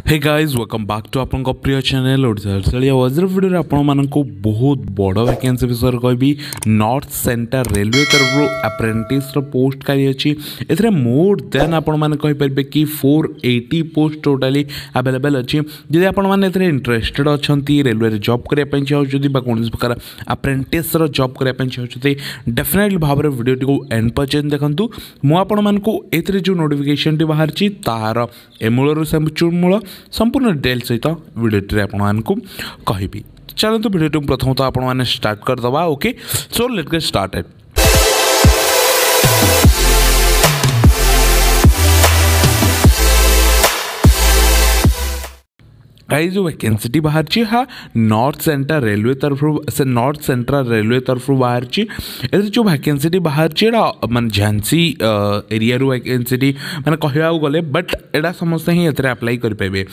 Hey guys welcome back to आपन प्रिय channel आज भिडियो आपण बहुत बड़ वैकेंसी विषय कहि नॉर्थ सेंटर रेलवे तरफ अप्रेंटिस पोस्ट करी अच्छी ए मोर देन आपण मैंने कहींपर कि 480 पोस्ट टोटाली अवेलेबल अच्छी जदि आपण मैंने इंटरेस्टेड अच्छा रेलवे जॉब करने चाहते कौन प्रकार अप्रेंटिस जॉब करने चाहते डेफिनेटली भाव में वीडियो को एंड पर्यंत देखूँ मुझे जो नोटिफिकेशन बाहर तार एमूल मूल संपूर्ण डिटेल सहित वीडियो आपको कहि चलते वीडियो प्रथम आप स्टार्ट करदे okay so let's get started. Guys जो वैकेंसी बाहर हाँ नॉर्थ सेंट्रल रेलवे तरफ से नॉर्थ सेंट्रल रेलवे तरफ बाहर जो वैकेंसी बाहर माने झांसी एरिया वैकेंसी माने कहवा गले बट एटा समस्त ही अप्लाई करेंगे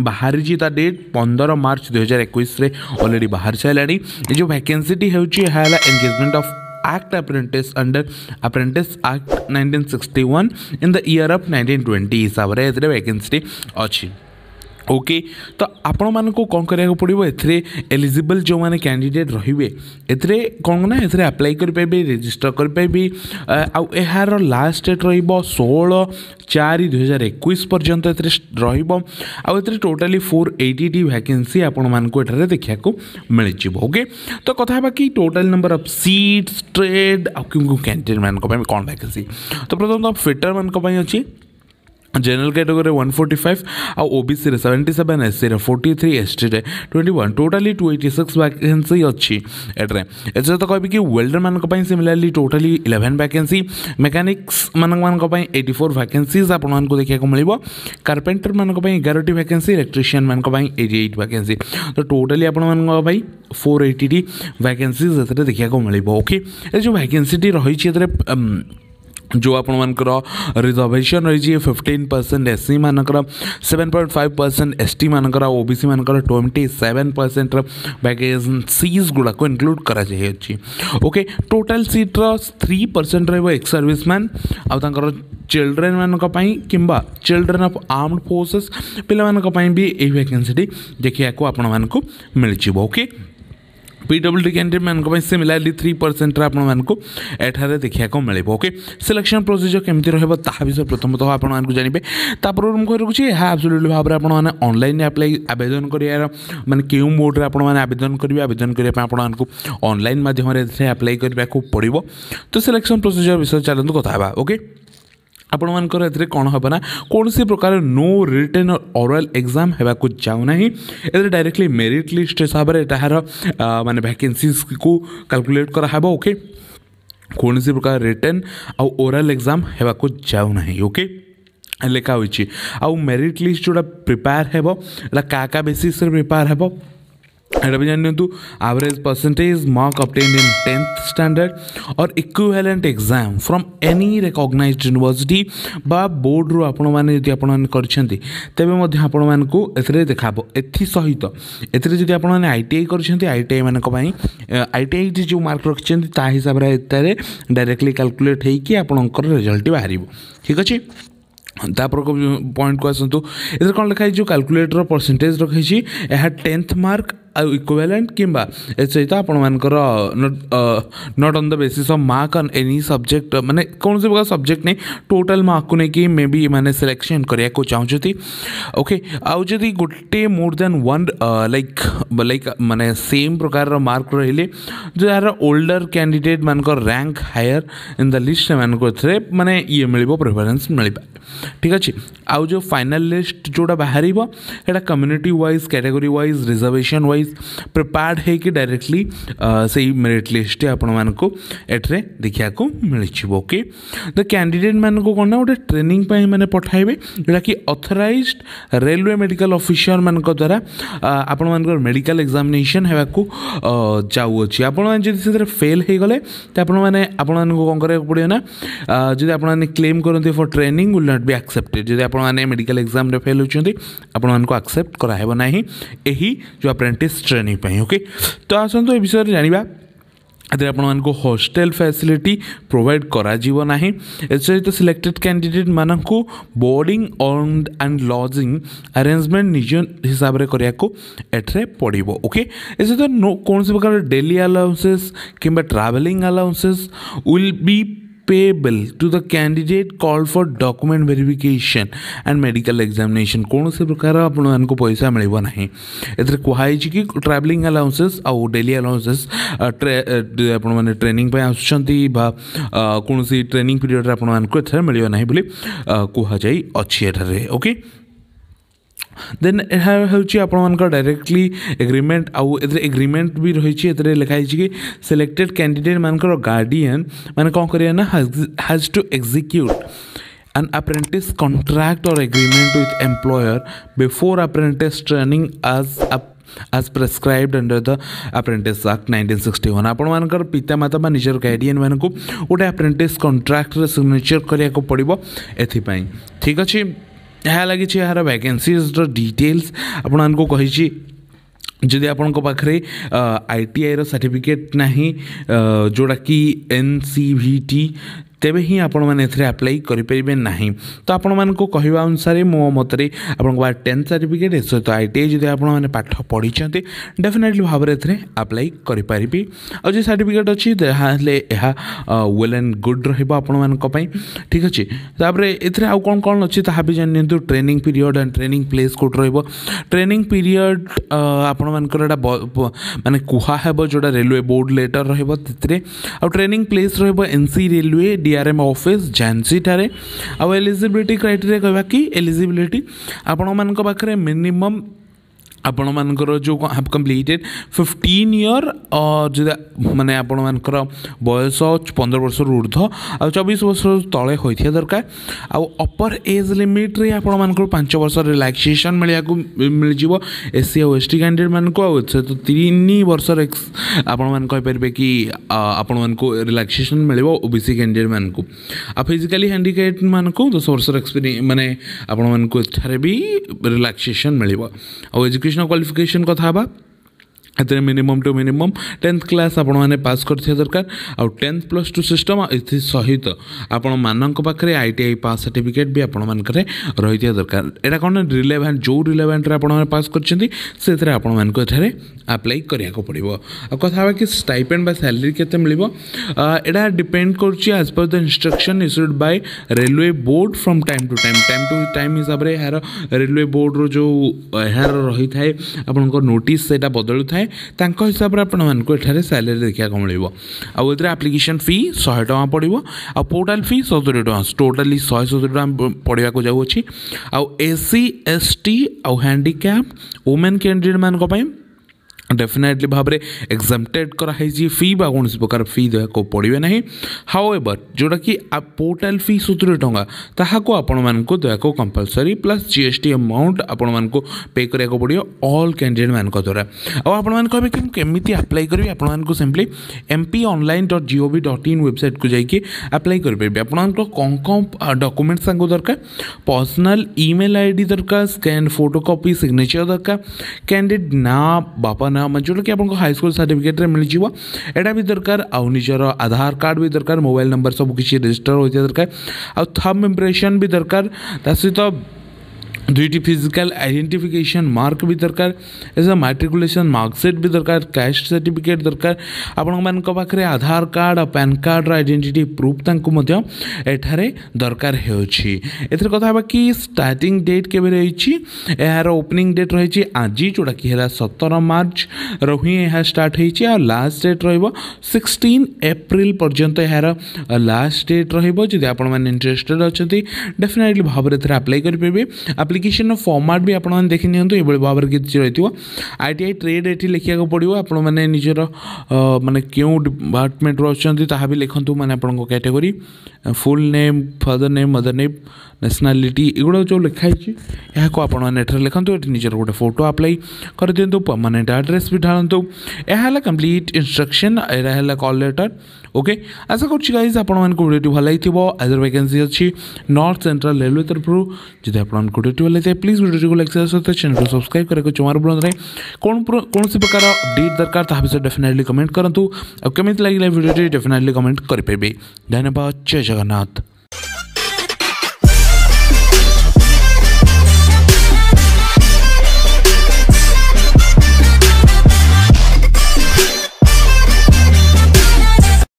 बाहर डेट 15 मार्च 2021 ऑलरेडी बाहर सारे जो वैकेंसी हूँ engagement of Act Apprentice under Apprentice Act 1961 in the year of 1920 हिसाब से वैकेंसी अच्छी ओके तो आपण मानक कौन करा पड़ो ए एलिजिबल जो मैंने कैंडिडेट रे कौन ना ए अप्लाई करेंगे रेजिस्टर करेंगे आर लास्ट डेट र16/4/2021 पर्यंत ए टोटाली 480 वैकेंसी आपण मानक एठारे देखा मिल ओके तो कथा कि total number of seats trade candidate मान कौन वैकेंसी तो प्रथम फिटर मान अच्छी जनरल कैटेगरी 145 आउ ओबीसी रे 77 एससी रे 43 एसटी रे 21 टोटाली 286 वैकेंसी अच्छी एट्रे एसे तो कहबी कि वेल्डर मानक पई सिमिलरली टोटाली 11 वैकेंसी मैकेनिक्स मानक पई 84 वैकेंसीज आपण मानक देखिया को मिलिबो कारपेंटर मानक पई 11 वैकेंसी इलेक्ट्रिशियन मानक पई 88 वैकेंसी तो टोटाली आपण मानक पई 480 वैकेंसीज एते देखिया को मिलिबो ओके ए जो वैकेंसी रही छि एते जो आपण मानकर रिजर्वेशन रही 15% एससी मानकर 7.5% एसटी मानकर ओबीसी मानकर 27% वैकेंसीज गुड़ाक इनक्लूड करा जाए ओके टोटाल सीट्र 3% रहिबो एक्स सर्विसमैन आउ चिल्ड्रेन मानक पई किंबा चिल्ड्रेन ऑफ आर्म्ड फोर्सेस पिला मानक पई भी ए वैकेंसी देखिया को आपण मानक मिल जिवो ओके पीडब्ल्यूडी कैंडिडेट मानक सिमिलरली 3% आपको एठारे देखा को मिले ओके सिलेक्शन प्रोसीजर केमती रहा विषय प्रथमतः आपको जानवे तापर मुझे रखुच्छी यह एब्सोल्युटली भाव में आपने ऑनलाइन अप्लाई आवेदन कर माने क्यों मोड रे आपने आवेदन करेंगे आवेदन करने आपको ऑनलाइन माध्यम अप्लाई करने को पड़ो तो सिलेक्शन प्रोसीजर विषय चलते कथा ओके आपण मानकर एथरे कौन हम ना कौन सी प्रकार नो रिटन ओरल एग्जाम होगा जाऊना ए डायरेक्टली मेरिट लिस्ट हिसाब से तार माने वैकेंसीज को कैलकुलेट करा ओके कौन सी प्रकार रिटन आउ ओरल एग्जाम होगा जाऊना ओके लिखा होइछि आउ मेरिट लिस्ट जोड़ा प्रिपेयर हेबो का बेसिस रे प्रिपेयर हेबो एटा भी जान average percentage mark obtained in 10th standard और equivalent exam from any recognised university बा बोर्ड रू आपण माने यदि आपण माने करछंती तबे मध्ये आपण मानकू एथरे देखाबो एथि सहित एथरे यदि आपण माने आईटीआई करछंती आईटीआई मानक पई आईटीआई जो मार्क रखछंती ता हिसाब रे एतरे डायरेक्टली कैलकुलेट हेई कि आपनकर रिजल्ट बाहरिबो ठीक अछि तापर पॉइंट को आसतु ए कौन लिखाई जो कैलकुलेटर परसेंटेज रखी यह 10th मार्क इक्विवेलेंट किंबा सहित आपण मानकर not on the basis of mark on any subject माने कौन से प्रकार सब्जेक्ट नहीं टोटल मार्क को लेकिन मे बी माने सिलेक्शन करिया को चाहूँगी ओके आउ जदि गोटे मोर देन वन लाइक माने सेम प्रकार मार्क रहिले जो यार ओल्डर कैंडिडेट मानकर rank higher in the list मानकर माने ये मिलिबो प्रेफरेंस मिल ठीक अच्छे आउ जो फाइनल लिस्ट जोड़ा बाहर एटा community wise category wise reservation wise prepared है कि डायरेक्टली से मेरिट लिस्ट आपण मानक एट्रे देखा को मिल ओके द कैंडिडेट मानक कौन ना गोटे ट्रेनिंग मैंने पठाइबे जोटा कि ऑथराइज्ड रेलवे मेडिकल ऑफिसर मानक द्वारा आपण मानकर मेडिकल एग्जामिनेशन होगा को जाऊँगी आपड़ फेल हो गले तो आपण कौन करा पड़ो ना जब आप क्लेम करते for training will not be accepted जब आप मेडिकल एग्जाम रे फेल होती आपको एक्सेप्ट कराइब ना यही जो अप्रेंटिस ट्रेनिंग ओके तो आसतु ए विषय जानिबा एथे आपको हॉस्टेल फैसिलिटी प्रोवाइड करा जीवो नाही सहित सिलेक्टेड कैंडिडेट मानकु बोर्डिंग एंड लॉजिंग अरेंजमेंट निज हिसाब से करिया को एठरे पड़िबो ओके ऐसे तो नो कौन से प्रकार डेली अलाउंसेस किंबा travelling allowances will be payable to the candidate called for document verification and medical examination कौन से प्रकार आपको पैसा मिलबो नहीं एथरे कुहाई कि ट्रैवलिंग अलाउंसेस आउ डेली अलाउंसेस आपण माने ट्रेनिंग पे आछंती बा कौन सी ट्रेनिंग पीरियड आपण मानको एथरे मिलियो नहीं बोली कुहा जाई अछि एथरे ओके देन यहाँ डायरेक्टली एग्रीमेंट आउ एग्रीमेंट भी रही लिखाई कि सिलेक्टेड कैंडिडेट मानकर गार्डियन माने कौन करिया ना has to execute an apprentice contract or agreement with employer before apprentice training as prescribed under the Apprentice Act 1961 आपण मानकर पिता माता बा निजर गार्डियन मानकु गोटे अप्रेंटिस कॉन्ट्रैक्ट रे सिग्नेचर करिया को पड़िबो एथि पई ठीक अछि यहाँ लगी यार वैकेंसीज डिटेल्स आपको कही जदि आपण पाखे ITI रो सर्टिफिकेट नहीं जोड़ा कि NCVT तेबे ही आपण मैंने अप्लाई करें ना तो आपण मानक कहवा अनुसार मो मतरे आपण 10th सर्टिफिकेट सहित ITI जब आपने पाठ पढ़ी डेफिनेटली भाव में अप्लाई करें और जो सर्टिफिकेट अच्छी यह वेल एंड गुड रही ठीक अच्छे तापर ए आउ कौन कौन अच्छी ता भी जानी training period and training place कौट ट्रेनिंग पीरियड आपण मानकर माने कुहाब जोड़ा रेलवे बोर्ड लेटर रे training place NC railway DRM office Jhansi ठारे आ एलिजिबिलिटी क्राइटेरिया कहवा कि एलिजिबिलिटी आपण मान पाखे मिनिमम आपण मानकर जो हैव कंप्लीटेड 15 ईयर और जो माने आपण मानकर बयस 15 वर्ष ऊर्ध्व आ 24 वर्ष तले होइथिया दरकार आ अपर एज लिमिट रे आपण मानकर 5 वर्ष रिलैक्सेशन मिलिया को मिल जिवो SC और ST कैंडिडेट मान को आ तो 3 वर्ष आपण मान कहि परबे कि आपण मान को रिलैक्सेशन मिलिवो OBC कैंडिडेट मान को आ फिजिकली हैंडिकैप्ड मान को 10 वर्ष एक्सपीरियंस माने आपण मान को थारे भी रिलैक्सेशन मिलिवो आ एजुकेशन क्वालिफिकेशन कथा बा एते minimum to minimum 10th class आपण माने पास करथिया दरकार आ 10th +2 सिस्टम इति सहित आपण मानक पाखरे ITI पास सर्टिफिकेट भी आपण मान करे रहिथिया दरकार एटा कोन रिलेवेंट जो रिलेवेंट रे आपण माने पास करछंती सेतरे आपण मान को एथरे अप्लाई करिया को पड़िबो आ कथा बा कि स्टाइपेंड बा सैलरी केते मिलिबो एटा डिपेंड करछि एज पर the instruction issued by railway board from time to time हिसाब रे यार रेलवे बोर्ड रो जो यार रही थाए आपण को नोटिस सेटा बदलु थाए तांको हिसाब रे आपण मानको एठारे सैलरी देखिया को मिलिबो आ एतरे एप्लिकेशन फी 100 टका पड़िबो आ पोर्टल फी 70 टका टोटली 170 टका पड़िया को जाउ अछि आ SC ST आ हैंडीकैप वुमेन कैंडिडेट मान को पई डेफिनेटली भाव में एग्जाम्प्टेड कराई फी बा कौन प्रकार फी देको पड़े ना हाउएवर जोटा कि पोर्टाल फी 70 टका ताहाको आपण मानको देको कंपलसरी प्लस GST अमाउंट आपण मानको पे करिया को पड़ियो ऑल कैंडिडेट मानको द्वारा आ आपण मान कहबे कि केमिति अप्लाई करबी आपण मानको सिंपली mponline.gov.in वेबसाइट को जाइए अप्लाई कर परबे आपण मानको कोन कोन डॉक्यूमेंट संगो दरकार पर्सनल ईमेल ID दरकार स्कैन फोटोकॉपी सिग्नेचर दरकार कैंडिडेट ना बापा ना जोटा कि आपको हाई स्कूल सर्टिफिकेट रे मिल जिवो एटा भी दरकार आउ निजर आधार कार्ड भी दरकार मोबाइल नंबर सब किसी रजिस्टर होइते दरकार आ थंब इंप्रेशन भी दरकार ता सहित दुईटी फिजिकल आइडेंटिफिकेशन मार्क भी दरकार एज मैट्रिकुलेशन मार्कशीट भी दरकार कास्ट सर्टिफिकेट दरकार आपण मान पाखे आधार कार्ड और पैन कार्ड आइडेंटिटी प्रूफ तांको मध्य एठारे दरकार होछि एथर कथा बा कि स्टार्टिंग डेट केबे रहिछि यार ओपनिंग डेट रहिछि आज जोड़ा कि हैला 17 मार्च रही यह स्टार्ट होइछि आ लास्ट डेट रहइबो 16 अप्रैल पर्यंत यार लास्ट डेट रहइबो जदि आपण मान इंटरेस्टेड अछथि डेफिनेटली भाव रे थरा अप्लाई कर पेबे एप्लिकेशन फॉर्मेट भी आप देखी नियंतु ये भाव में किसी रही ITI ट्रेड ये लिखा पड़ो आप निजर माने क्यों डिपार्टमेंट अच्छा भी लिखु मैंने आपको category full name father name mother name nationality एगुड़ा जो लिखाई यहाँ आपने लिखु ये निजर गोटे फोटो अप्लाई कर दिंतु परमानेंट एड्रेस भी ढालतु यह कंप्लीट इंस्ट्रक्शन यह कॉल लेटर ओके आशा करुँच गाइज आपण वीडियो भल लगी एजर वैकेंसी अच्छी नॉर्थ सेंट्रल रेलवे तरफ जब आपको वीडियो भल लगे प्लीज वीडियो को लाइक सहित चैनल को सब्सक्राइब करके जमार बुलां नहीं कौन प्रकार अपडेट दरकार ता विषय डेफिनेटली कमेंट करूँ और केमी लगे वीडियो डेफिनेटली कमेंट करेंगे धन्यवाद जय जगन्नाथ।